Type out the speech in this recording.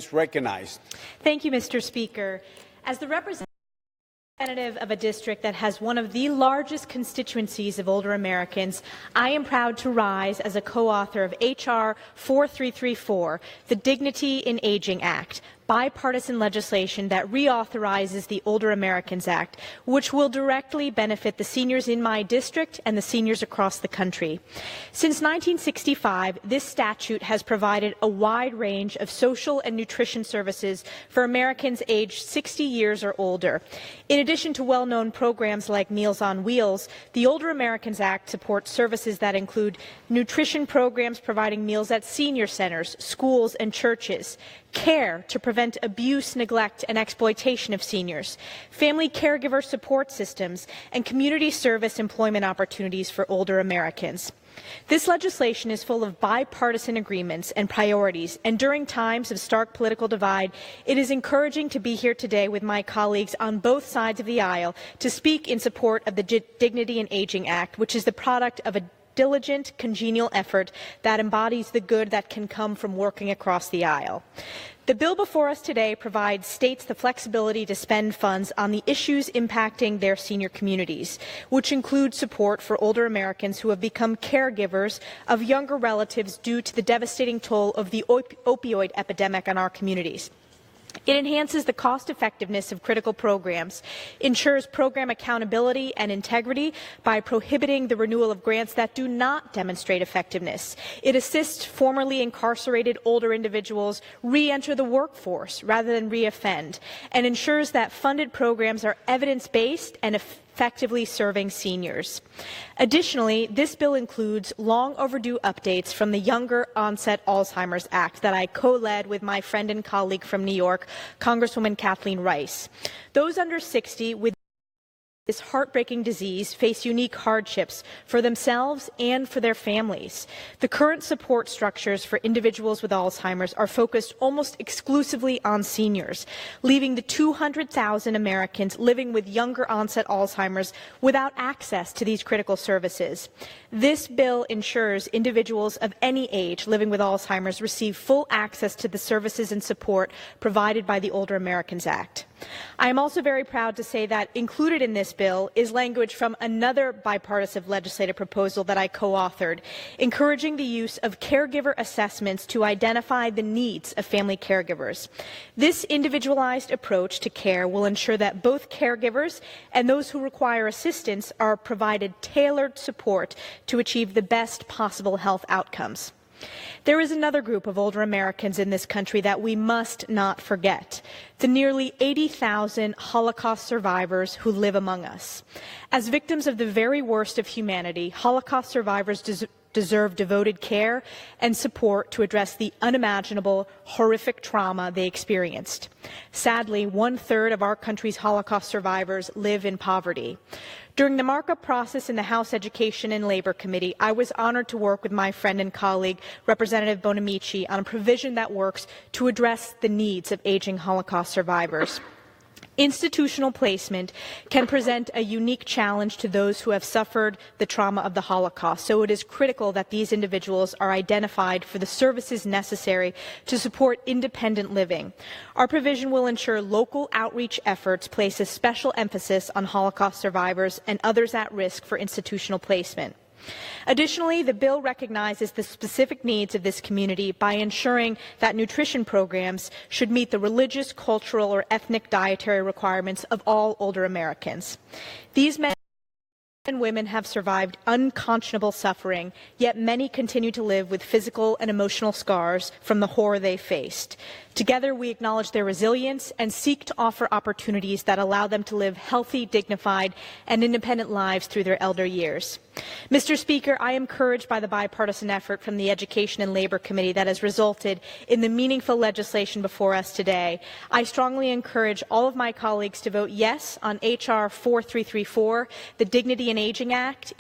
is recognized. Thank you, Mr. Speaker. As the representative of a district that has one of the largest constituencies of older Americans, I am proud to rise as a co-author of H.R. 4334, the Dignity in Aging Act, bipartisan legislation that reauthorizes the Older Americans Act, which will directly benefit the seniors in my district and the seniors across the country. Since 1965, this statute has provided a wide range of social and nutrition services for Americans aged 60 years or older. In addition to well-known programs like Meals on Wheels, the Older Americans Act supports services that include nutrition programs providing meals at senior centers, schools, and churches, care to prevent abuse, neglect, and exploitation of seniors, family caregiver support systems, and community service employment opportunities for older Americans. This legislation is full of bipartisan agreements and priorities, and during times of stark political divide, it is encouraging to be here today with my colleagues on both sides of the aisle to speak in support of the Dignity in Aging Act, which is the product of a diligent, congenial effort that embodies the good that can come from working across the aisle. The bill before us today provides states the flexibility to spend funds on the issues impacting their senior communities, which include support for older Americans who have become caregivers of younger relatives due to the devastating toll of the opioid epidemic on our communities. It enhances the cost-effectiveness of critical programs, ensures program accountability and integrity by prohibiting the renewal of grants that do not demonstrate effectiveness. It assists formerly incarcerated older individuals re-enter the workforce rather than re-offend, and ensures that funded programs are evidence-based and effectively serving seniors. Additionally, this bill includes long overdue updates from the Younger Onset Alzheimer's Act that I co-led with my friend and colleague from New York, Congresswoman Kathleen Rice. Those under 60 with this heartbreaking disease face unique hardships for themselves and for their families. The current support structures for individuals with Alzheimer's are focused almost exclusively on seniors, leaving the 200,000 Americans living with younger onset Alzheimer's without access to these critical services. This bill ensures individuals of any age living with Alzheimer's receive full access to the services and support provided by the Older Americans Act. I am also very proud to say that included in this bill is language from another bipartisan legislative proposal that I co-authored, encouraging the use of caregiver assessments to identify the needs of family caregivers. This individualized approach to care will ensure that both caregivers and those who require assistance are provided tailored support to achieve the best possible health outcomes. There is another group of older Americans in this country that we must not forget, the nearly 80,000 Holocaust survivors who live among us. As victims of the very worst of humanity, Holocaust survivors deserve devoted care and support to address the unimaginable, horrific trauma they experienced. Sadly, 1/3 of our country's Holocaust survivors live in poverty. During the markup process in the House Education and Labor Committee, I was honored to work with my friend and colleague, Representative Bonamici, on a provision that works to address the needs of aging Holocaust survivors. Institutional placement can present a unique challenge to those who have suffered the trauma of the Holocaust, so it is critical that these individuals are identified for the services necessary to support independent living. Our provision will ensure local outreach efforts place a special emphasis on Holocaust survivors and others at risk for institutional placement. Additionally, the bill recognizes the specific needs of this community by ensuring that nutrition programs should meet the religious, cultural, or ethnic dietary requirements of all older Americans. These men and women have survived unconscionable suffering, yet many continue to live with physical and emotional scars from the horror they faced. Together, we acknowledge their resilience and seek to offer opportunities that allow them to live healthy, dignified, and independent lives through their elder years. Mr. Speaker, I am encouraged by the bipartisan effort from the Education and Labor Committee that has resulted in the meaningful legislation before us today. I strongly encourage all of my colleagues to vote yes on H.R. 4334, the Dignity in Aging Act.